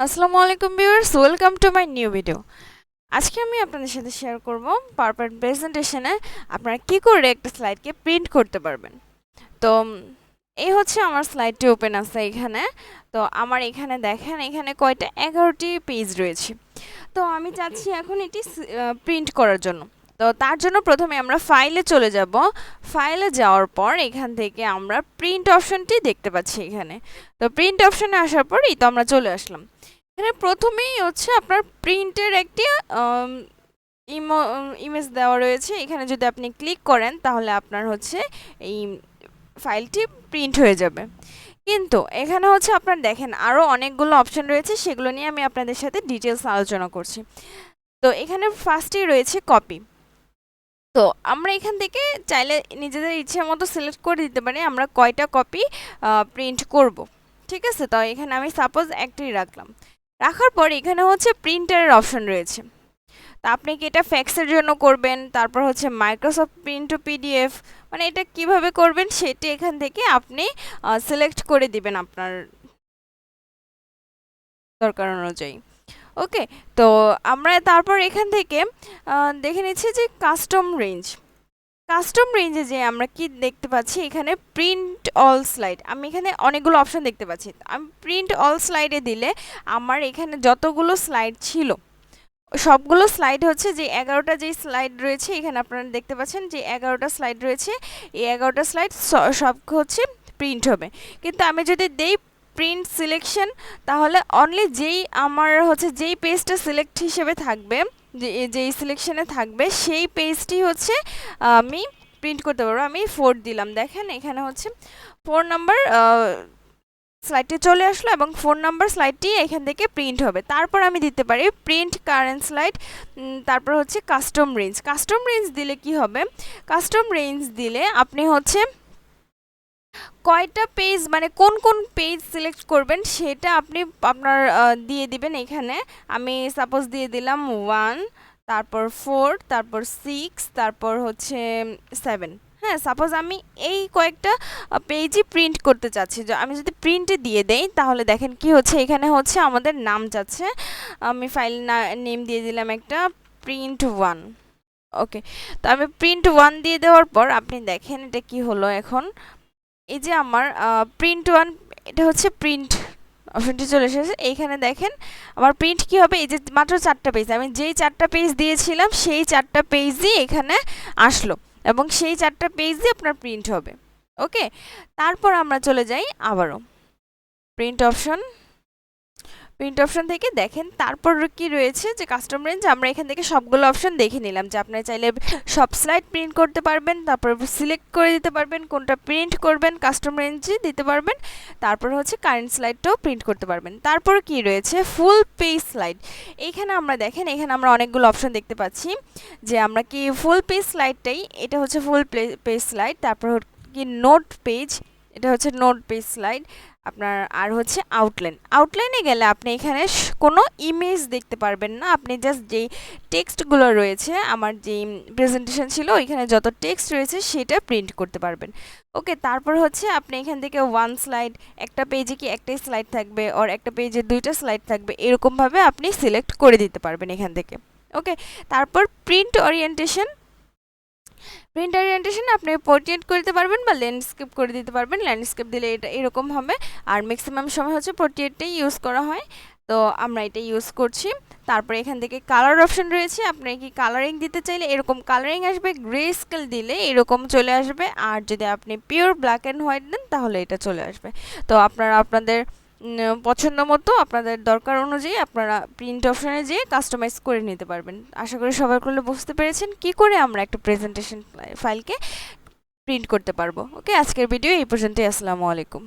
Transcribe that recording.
আসসালামু আলাইকুম viewers, welcome to my new video. আজকে আমি আপনাদের সাথে শেয়ার করব পাওয়ারপয়েন্ট প্রেজেন্টেশনে আপনারা কি করে একটা স্লাইডকে প্রিন্ট করতে পারবেন। তো এই হচ্ছে আমার স্লাইডটি ওপেন আছে এখানে। তো আমার এখানে দেখেন, এখানে কয়টা 11টি পেজ রয়েছে। তো আমি চাচ্ছি এখন এটি প্রিন্ট করার জন্য। তো তার জন্য প্রথমে আমরা ফাইলে চলে যাব। ফাইলে যাওয়ার পর এখান থেকে আমরা প্রিন্ট অপশনটি দেখতে পাচ্ছি এখানে। তো প্রিন্ট অপশনে আসার পর এই তো আমরা চলে আসলাম। এখানে প্রথমেই হচ্ছে আপনার প্রিন্টের একটি ইমেজ দেওয়া রয়েছে। এখানে যদি আপনি ক্লিক করেন তাহলে আপনার হচ্ছে এই ফাইলটি প্রিন্ট হয়ে যাবে। কিন্তু এখানে হচ্ছে আপনার দেখেন আরও অনেকগুলো অপশন রয়েছে, সেগুলো নিয়ে আমি আপনাদের সাথে ডিটেলস আলোচনা করছি। তো এখানে ফার্স্টেই রয়েছে কপি। তো আমরা এখান থেকে চাইলে নিজেদের ইচ্ছে মতো সিলেক্ট করে দিতে পারি আমরা কয়টা কপি প্রিন্ট করব। ঠিক আছে, তো এখানে আমি সাপোজ একটাই রাখলাম। রাখার পর এখানে হচ্ছে প্রিন্টারের অপশন রয়েছে। তা আপনি কি এটা ফ্যাক্সের জন্য করবেন, তারপর হচ্ছে মাইক্রোসফট প্রিন্ট টু পিডিএফ, মানে এটা কিভাবে করবেন সেটি এখান থেকে আপনি সিলেক্ট করে দিবেন আপনার দরকার অনুযায়ী। ওকে, তো আমরা তারপর এখান থেকে দেখে নিচ্ছি যে কাস্টম রেঞ্জে যে আমরা কি দেখতে পাচ্ছি এখানে প্রিন্ট অল স্লাইড। আমি এখানে অনেকগুলো অপশন দেখতে পাচ্ছি। আমি প্রিন্ট অল স্লাইডে দিলে আমার এখানে যতগুলো স্লাইড ছিল সবগুলো স্লাইড হচ্ছে যে 11টা যেই স্লাইড রয়েছে এখানে আপনারা দেখতে পাচ্ছেন যে 11টা স্লাইড রয়েছে, এই 11টা স্লাইড সব হচ্ছে প্রিন্ট হবে। কিন্তু আমি যদি দেই প্রিন্ট সিলেকশন, তাহলে অনলি যেই আমার হচ্ছে যেই পেজটা সিলেক্ট হিসেবে থাকবে, যেই সিলেকশনে থাকবে সেই পেজটি হচ্ছে আমি প্রিন্ট করতে পারবো। আমি 4 দিলাম, দেখেন এখানে হচ্ছে 4 নাম্বার স্লাইডটি চলে আসলো এবং 4 নাম্বার স্লাইডটি এখান থেকে প্রিন্ট হবে। তারপর আমি দিতে পারি প্রিন্ট কারেন্ট স্লাইড, তারপর হচ্ছে কাস্টম রেঞ্জ দিলে কি হবে, কাস্টম রেঞ্জ দিলে আপনি হচ্ছে কয়টা পেজ মানে কোন কোন পেজ সিলেক্ট করবেন সেটা আপনি আপনার দিয়ে দিবেন এখানে। আমি সাপোজ দিয়ে দিলাম 1, তারপর 4, তারপর 6, তারপর হচ্ছে 7। হ্যাঁ, সাপোজ আমি এই কয়েকটা পেজই প্রিন্ট করতে চাচ্ছি। আমি যদি প্রিন্টে দিয়ে দেই তাহলে দেখেন কি হচ্ছে, এখানে হচ্ছে আমাদের নাম যাচ্ছে। আমি ফাইল নেম দিয়ে দিলাম একটা print1। ওকে, তো আমি print1 দিয়ে দেওয়ার পর আপনি দেখেন এটা কি হলো এখন। এই যে আমার print1, এটা হচ্ছে প্রিন্ট অপশনটি চলে এসেছে। এইখানে দেখেন আমার প্রিন্ট কি হবে, এই যে মাত্র 4টা পেজ, আমি যেই 4টা পেজ দিয়েছিলাম সেই 4টা পেজই এখানে আসলো এবং সেই 4টা পেজই আপনার প্রিন্ট হবে। ওকে, তারপর আমরা চলে যাই আবারও প্রিন্ট অপশন থেকে দেখেন তারপর কি রয়েছে যে কাস্টম রেঞ্জ। আমরা এখান থেকে সবগুলো অপশন দেখে নিলাম যে আপনারা চাইলে সব স্লাইড প্রিন্ট করতে পারবেন, তারপর সিলেক্ট করে দিতে পারবেন কোনটা প্রিন্ট করবেন, কাস্টম রেঞ্জে দিতে পারবেন, তারপর হচ্ছে কারেন্ট স্লাইডটাও প্রিন্ট করতে পারবেন। তারপর কি রয়েছে ফুল পেজ স্লাইড। এইখানে আমরা দেখেন এখানে আমরা অনেকগুলো অপশন দেখতে পাচ্ছি যে আমরা কি ফুল পেজ স্লাইডটাই, এটা হচ্ছে ফুল পেজ স্লাইড, তারপর কি নোট পেজ, এটা হচ্ছে নোট পেজ স্লাইড আপনার, আর হচ্ছে আউটলাইনে গেলে আপনি এখানে কোনো ইমেজ দেখতে পারবেন না, আপনি জাস্ট যেই টেক্সটগুলো রয়েছে আমার যেই প্রেজেন্টেশন ছিল ওইখানে যত টেক্সট রয়েছে সেটা প্রিন্ট করতে পারবেন। ওকে, তারপর হচ্ছে আপনি এখান থেকে ওয়ান স্লাইড, একটা পেজে কি একটাই স্লাইড থাকবে আর একটা পেজে 2টা স্লাইড থাকবে, এরকমভাবে আপনি সিলেক্ট করে দিতে পারবেন এখান থেকে। ওকে, তারপর প্রিন্ট ওরিয়েন্টেশন আপনি পোর্ট্রেট করে দিতে পারবেন বা ল্যান্ডস্কেপ করে দিতে পারবেন। ল্যান্ডস্কেপ দিলে এটা এরকম হবে, আর ম্যাক্সিমাম সময় হচ্ছে পোর্ট্রেটটাই ইউজ করা হয়, তো আমরা এটা ইউজ করছি। তারপরে এখান থেকে কালার অপশন রয়েছে, আপনি কি কালারিং দিতে চাইলে এরকম কালারিং আসবে, গ্রে স্কেল দিলে এরকম চলে আসবে, আর যদি আপনি pure black and white then তাহলে এটা চলে আসবে। তো আপনারা আপনাদের পছন্দ মতো আপনাদের দরকার অনুযায়ী আপনারা প্রিন্ট অপশনে যেয়ে কাস্টমাইজ করে নিতে পারবেন। আশা করি সবাই করলে বুঝতে পেরেছেন কি করে আমরা একটা প্রেজেন্টেশন ফাইলকে প্রিন্ট করতে পারবো। ওকে, আজকের ভিডিও এই পর্যন্তই। আসসালামু আলাইকুম।